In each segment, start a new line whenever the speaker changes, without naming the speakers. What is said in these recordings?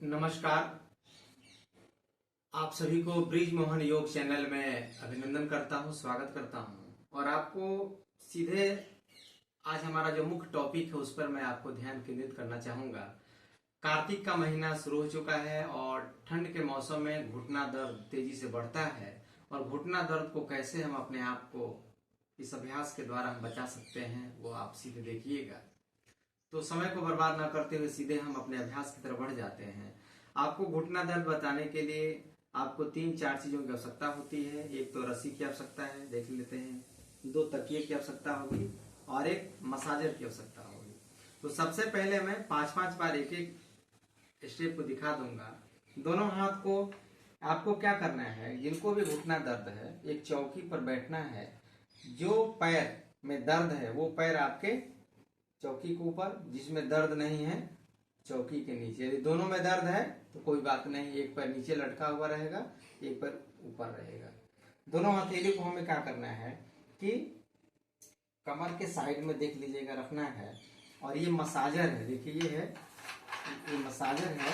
नमस्कार। आप सभी को ब्रिज मोहन योग चैनल में अभिनंदन करता हूं, स्वागत करता हूं। और आपको सीधे आज हमारा जो मुख्य टॉपिक है उस पर मैं आपको ध्यान केंद्रित करना चाहूंगा। कार्तिक का महीना शुरू हो चुका है और ठंड के मौसम में घुटना दर्द तेजी से बढ़ता है और घुटना दर्द को कैसे हम अपने आप को इस अभ्यास के द्वारा हम बचा सकते हैं वो आप सीधे देखिएगा। तो समय को बर्बाद न करते हुए सीधे हम अपने अभ्यास की तरफ बढ़ जाते हैं। आपको घुटना दर्द बताने के लिए आपको 3-4 चीजों की आवश्यकता होती है। एक तो रस्सी की आवश्यकता है, देख लेते हैं। 2 तकिए की आवश्यकता होगी और एक मसाजर की आवश्यकता होगी। तो सबसे पहले मैं 5-5 बार एक एक स्टेप को दिखा दूंगा। दोनों हाथ को आपको क्या करना है, जिनको भी घुटना दर्द है एक चौकी पर बैठना है। जो पैर में दर्द है वो पैर आपके चौकी के ऊपर, जिसमें दर्द नहीं है चौकी के नीचे। यदि दोनों में दर्द है तो कोई बात नहीं, एक पैर नीचे लटका हुआ रहेगा, एक पैर ऊपर रहेगा। दोनों हथेली को हमें क्या करना है कि कमर के साइड में देख लीजिएगा रखना है। और ये मसाजर है, देखिए ये है, ये मसाजर है।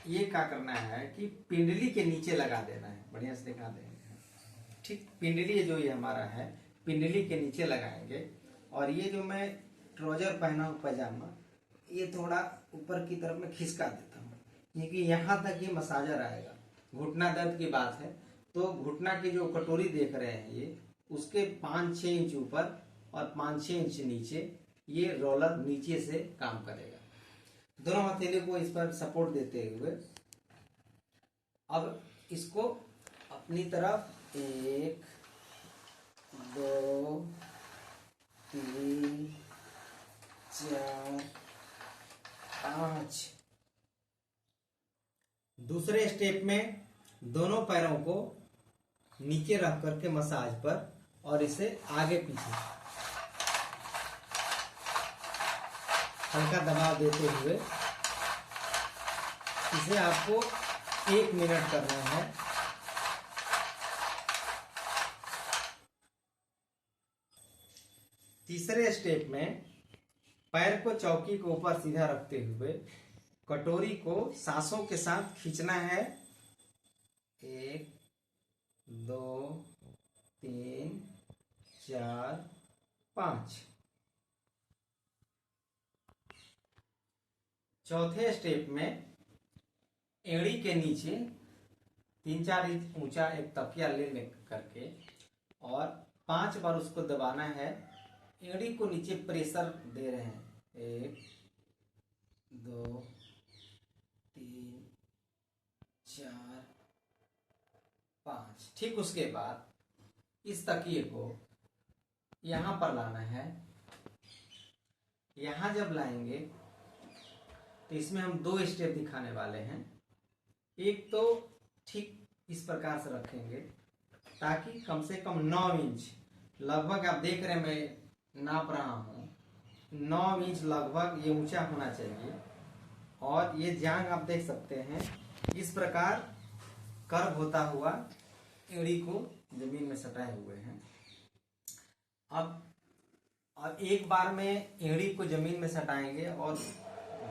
ये क्या करना है कि पिंडली के नीचे लगा देना है। बढ़िया से दिखा देंगे, ठीक। पिंडली जो ये हमारा है पिंडली के नीचे लगाएंगे। और ये जो मैं ट्राउजर पहना हूं पैजामा, ये थोड़ा ऊपर की तरफ में खिसका देता हूँ क्योंकि यहाँ तक ये मसाजर आएगा। घुटना दर्द की बात है तो घुटना की जो कटोरी देख रहे हैं ये, उसके 5-6 इंच ऊपर और 5-6 इंच नीचे ये रोलर नीचे से काम करेगा। दोनों हथेली को इस पर सपोर्ट देते हुए अब इसको अपनी तरफ 1 2 3 4 5। दूसरे स्टेप में दोनों पैरों को नीचे रख करके मसाज पर और इसे आगे पीछे हल्का दबाव देते हुए इसे आपको 1 मिनट करना है। तीसरे स्टेप में पैर को चौकी के ऊपर सीधा रखते हुए कटोरी को सांसों के साथ खींचना है। 1 2 3 4 5। चौथे स्टेप में एड़ी के नीचे 3-4 इंच ऊंचा एक तकिया ले करके और 5 बार उसको दबाना है। एड़ी को नीचे प्रेशर दे रहे हैं। 1 2 3 4 5। ठीक, उसके बाद इस तकिए को यहां पर लाना है। यहां जब लाएंगे तो इसमें हम 2 स्टेप दिखाने वाले हैं। एक तो ठीक इस प्रकार से रखेंगे ताकि कम से कम 9 इंच लगभग, आप देख रहे हैं मैं नाप रहा हूं, 9 इंच लगभग ये ऊंचा होना चाहिए। और ये जांग आप देख सकते हैं इस प्रकार कर्व होता हुआ एड़ी को जमीन में सटाए हुए हैं। अब एक बार में एड़ी को जमीन में सटाएंगे और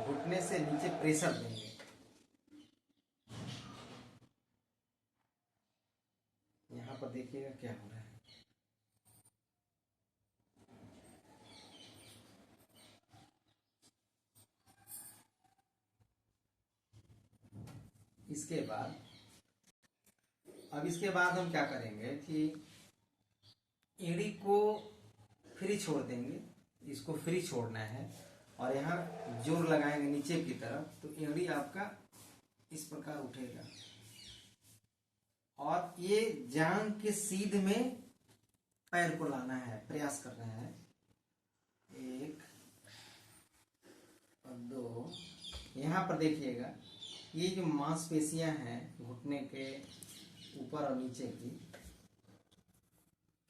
घुटने से नीचे प्रेशर देंगे। यहां पर देखिएगा क्या हो रहा है। इसके बाद हम क्या करेंगे कि एड़ी को फ्री छोड़ देंगे। इसको फ्री छोड़ना है और यहाँ जोर लगाएंगे नीचे की तरफ तो एड़ी आपका इस प्रकार उठेगा और ये जांग के सीध में पैर को लाना है, प्रयास करना है। 1 और 2। यहाँ पर देखिएगा ये जो मांसपेशियां हैं घुटने के ऊपर और नीचे की,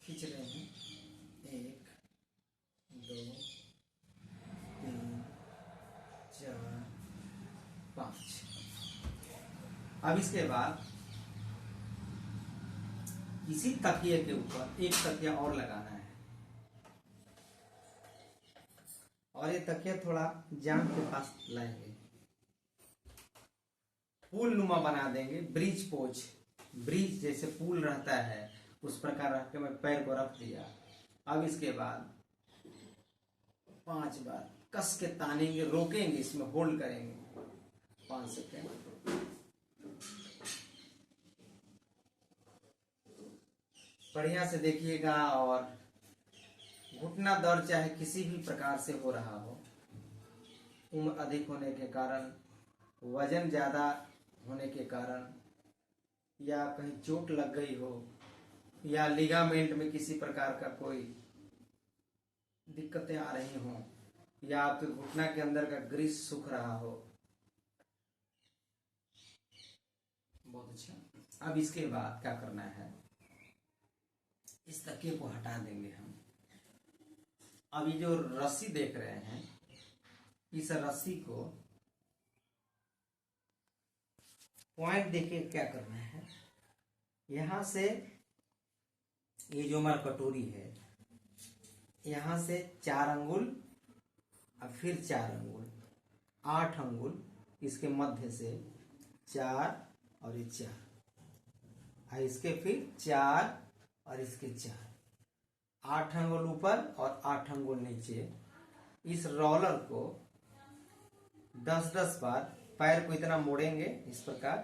खींच रहे हैं। 1 2 3 4 5। अब इसके बाद इसी तकिए के ऊपर एक तकिया और लगाना है और ये तकिया थोड़ा जांघ के पास लाएंगे। पुल नुमा बना देंगे, ब्रिज पोज, ब्रिज जैसे पुल रहता है उस प्रकार रख के मैं पैर को रख दिया। अब इसके बाद 5 बार कस के तानेंगे, रोकेंगे, इसमें होल्ड करेंगे 5 सेकेंड। बढ़िया से देखिएगा। और घुटना दर्द चाहे किसी भी प्रकार से हो रहा हो, उम्र अधिक होने के कारण, वजन ज्यादा होने के कारण, या कहीं चोट लग गई हो, या लिगामेंट में किसी प्रकार का कोई दिक्कतें आ रही हों, या आपके घुटना के अंदर का ग्रीस सूख रहा हो। बहुत अच्छा। अब इसके बाद क्या करना है, इस तकिए को हटा देंगे हम। अब ये जो रस्सी देख रहे हैं, इस रस्सी को पॉइंट देखिए क्या करना है। यहां से ये जो हमारा कटोरी है, यहां से 4 अंगुल और फिर 4 अंगुल, 8 अंगुल इसके मध्य से 4 और ये 4, और इसके फिर 4 और इसके 4, 8 अंगुल ऊपर और 8 अंगुल नीचे। इस रोलर को 10-10 बार पैर को इतना मोड़ेंगे इस प्रकार,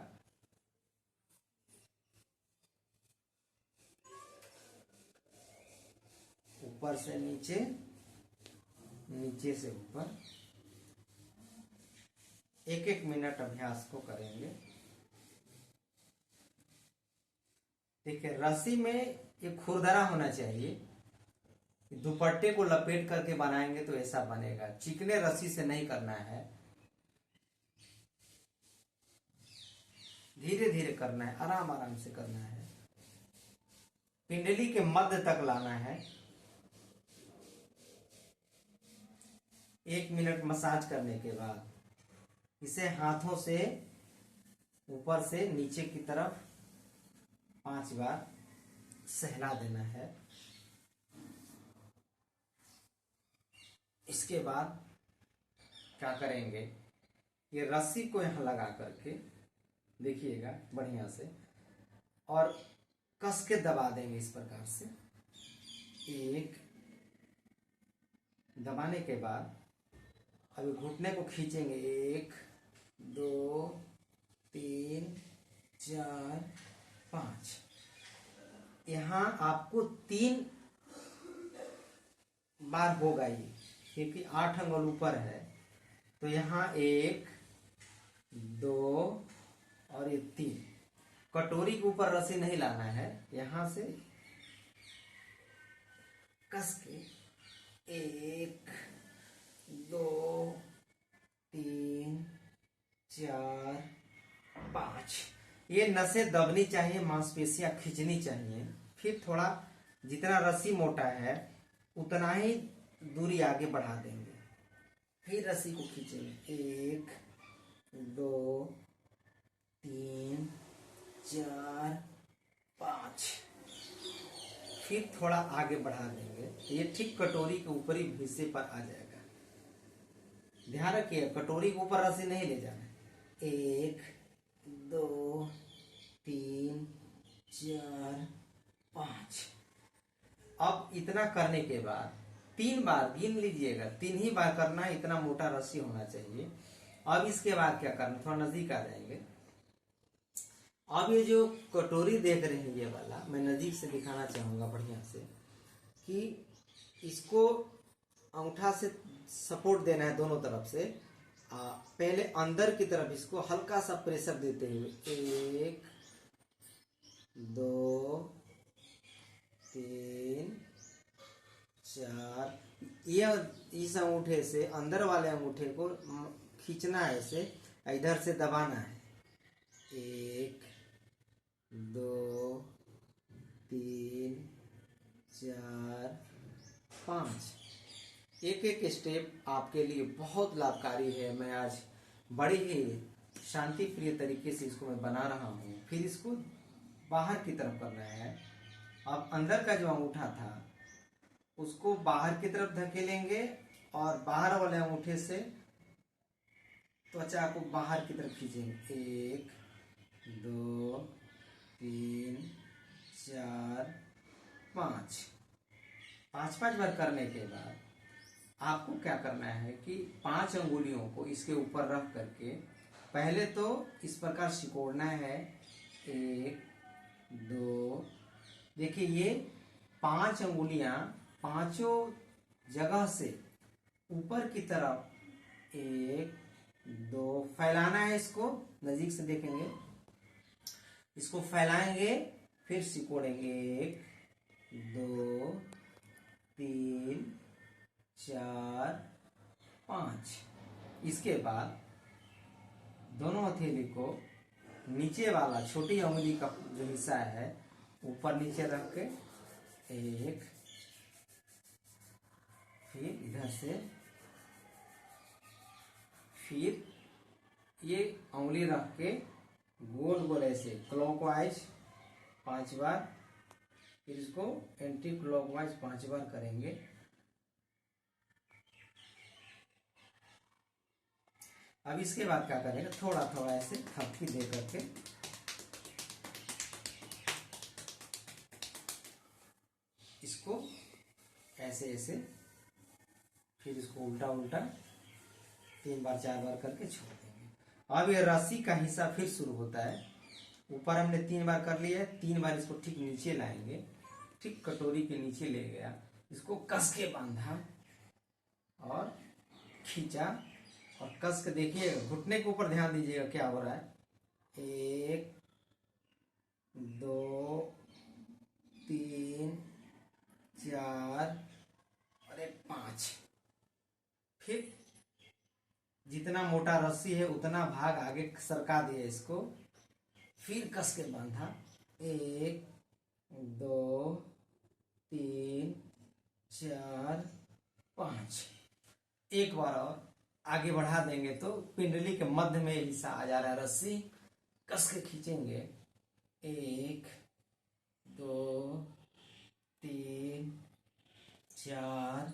ऊपर से नीचे, नीचे से ऊपर। 1-1 मिनट अभ्यास को करेंगे। देखिए रस्सी में एक खुरदरा होना चाहिए। दुपट्टे को लपेट करके बनाएंगे तो ऐसा बनेगा, चिकने रस्सी से नहीं करना है, धीरे धीरे करना है, आराम आराम से करना है। पिंडली के मध्य तक लाना है। 1 मिनट मसाज करने के बाद इसे हाथों से ऊपर से नीचे की तरफ 5 बार सहला देना है। इसके बाद क्या करेंगे, ये रस्सी को यहां लगा करके देखिएगा बढ़िया से, और कस के दबा देंगे इस प्रकार से। 1 दबाने के बाद अभी घुटने को खींचेंगे। 1 2 3 4 5। यहां आपको 3 बार होगा ये, क्योंकि 8 अंगुल ऊपर है। तो यहाँ 1 2 और ये 3। कटोरी के ऊपर रस्सी नहीं लाना है, यहां से कस के 1 2 3 4 5। ये नसें दबनी चाहिए, मांसपेशियां खिंचनी चाहिए। फिर थोड़ा जितना रस्सी मोटा है उतना ही दूरी आगे बढ़ा देंगे, फिर रस्सी को खींचेंगे। 1 2 3 4 5, फिर थोड़ा आगे बढ़ा देंगे। ये ठीक कटोरी के ऊपरी हिस्से पर आ जाएगा। ध्यान रखिए कटोरी के ऊपर रस्सी नहीं ले जाना है। 1 2 3 4 5। अब इतना करने के बाद 3 बार गिन लीजिएगा, 3 ही बार करना है, इतना मोटा रस्सी होना चाहिए। अब इसके बाद क्या करना, थोड़ा नजदीक आ जाएंगे। अब ये जो कटोरी देख रहे हैं ये वाला, मैं नजदीक से दिखाना चाहूंगा बढ़िया से, कि इसको अंगूठा से सपोर्ट देना है दोनों तरफ से। पहले अंदर की तरफ इसको हल्का सा प्रेशर देते हुए 1 2 3 4। ये इस अंगूठे से अंदर वाले अंगूठे को खींचना है, ऐसे इधर से दबाना है। 1 2 3 4 5। एक एक स्टेप आपके लिए बहुत लाभकारी है। मैं आज बड़ी ही शांति प्रिय तरीके से इसको मैं बना रहा हूँ। फिर इसको बाहर की तरफ करना है। अब अंदर का जो अंगूठा था उसको बाहर की तरफ धकेलेंगे और बाहर वाले अंगूठे से त्वचा को बाहर की तरफ खींचेंगे। 1 2 3 4 5। 5 बार करने के बाद आपको क्या करना है कि 5 अंगुलियों को इसके ऊपर रख करके पहले तो इस प्रकार सिकोड़ना है। 1 2, देखिए ये 5 अंगुलियां पांचों जगह से ऊपर की तरफ 1 2 फैलाना है। इसको नजीक से देखेंगे, इसको फैलाएंगे, फिर सिकोड़ेंगे। 1 2 3 4 5। इसके बाद दोनों हथेली को नीचे वाला छोटी उंगली का जो हिस्सा है ऊपर नीचे रख के 1, फिर इधर से, फिर ये उंगली रख के गोल गोल ऐसे क्लॉकवाइज 5 बार, फिर इसको एंटी क्लॉकवाइज 5 बार करेंगे। अब इसके बाद क्या करेंगे, थोड़ा थोड़ा ऐसे थपकी दे करके इसको ऐसे ऐसे, फिर इसको उल्टा उल्टा 3 बार 4 बार करके छोड़ देंगे। अब ये रस्सी का हिस्सा फिर शुरू होता है। ऊपर हमने 3 बार कर लिया है, 3 बार इसको ठीक नीचे लाएंगे, ठीक कटोरी के नीचे ले गया, इसको कस के बांधा और खींचा और कस के देखिए, घुटने के ऊपर ध्यान दीजिएगा क्या हो रहा है। 1 2 3 4 और 5। फिर जितना मोटा रस्सी है उतना भाग आगे सरका दिया इसको, फिर कस के बांधा। 1 2 3 4 5। एक बार और आगे बढ़ा देंगे तो पिंडली के मध्य में हिस्सा आ जा रहा है, रस्सी कस के खींचेंगे। 1 2 3 4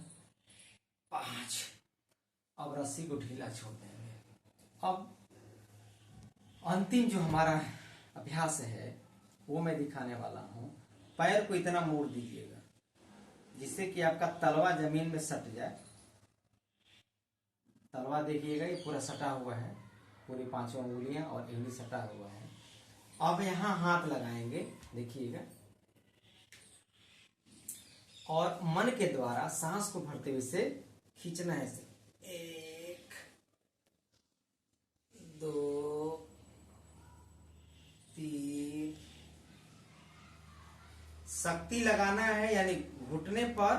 5। अब रस्सी को ढीला छोड़ देंगे। अब अंतिम जो हमारा अभ्यास है वो मैं दिखाने वाला हूं। पैर को इतना मोड़ दीजिएगा जिससे कि आपका तलवा जमीन में सट जाए। तलवा देखिएगा ये पूरा सटा हुआ है, पूरी 5 उंगलियां और एड़ी सटा हुआ है। अब यहां हाथ लगाएंगे, देखिएगा, और मन के द्वारा सांस को भरते हुए से खींचना है इसे। 1 2 3। शक्ति लगाना है, यानी घुटने पर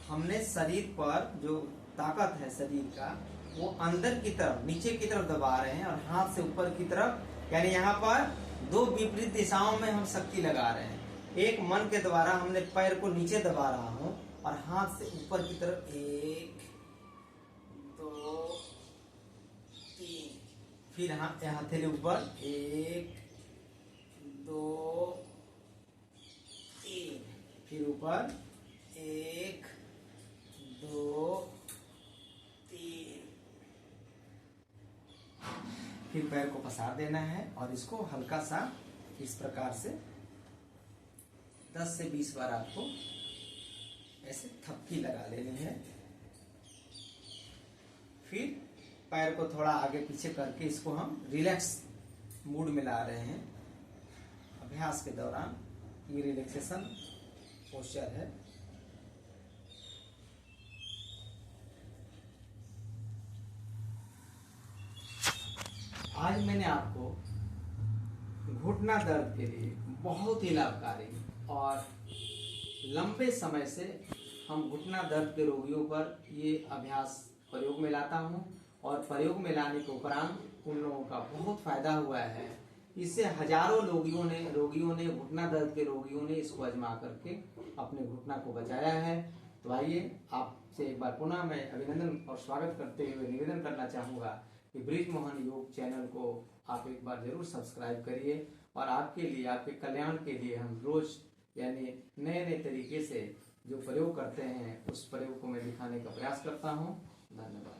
हमने शरीर पर जो ताकत है शरीर का वो अंदर की तरफ, नीचे की तरफ दबा रहे हैं, और हाथ से ऊपर की तरफ, यानी यहाँ पर 2 विपरीत दिशाओं में हम शक्ति लगा रहे हैं। एक मन के द्वारा हमने पैर को नीचे दबा रहा हूं और हाथ से ऊपर की तरफ 1 2 3। फिर हथेली ऊपर 1 2 3। फिर ऊपर 1 2 3। फिर पैर को पसार देना है और इसको हल्का सा इस प्रकार से 10 से 20 बार आपको ऐसे थपकी लगा लेनी है। फिर पैर को थोड़ा आगे पीछे करके इसको हम रिलैक्स मूड में ला रहे हैं। अभ्यास के दौरान ये रिलैक्सेशन पोस्चर है। आज मैंने आपको घुटना दर्द के लिए बहुत ही लाभकारी और लंबे समय से हम घुटना दर्द के रोगियों पर ये अभ्यास प्रयोग में लाता हूं, और प्रयोग में लाने के उपरांत उन लोगों का बहुत फायदा हुआ है। इससे हजारों रोगियों ने घुटना दर्द के रोगियों ने इसको आजमा करके अपने घुटना को बचाया है। तो आइए आपसे एक बार पुनः मैं अभिनंदन और स्वागत करते हुए निवेदन करना चाहूँगा कि बृजमोहन योग चैनल को आप एक बार जरूर सब्सक्राइब करिए, और आपके लिए, आपके कल्याण के लिए हम रोज यानी नए नए तरीके से जो प्रयोग करते हैं उस प्रयोग को मैं दिखाने का प्रयास करता हूँ। धन्यवाद।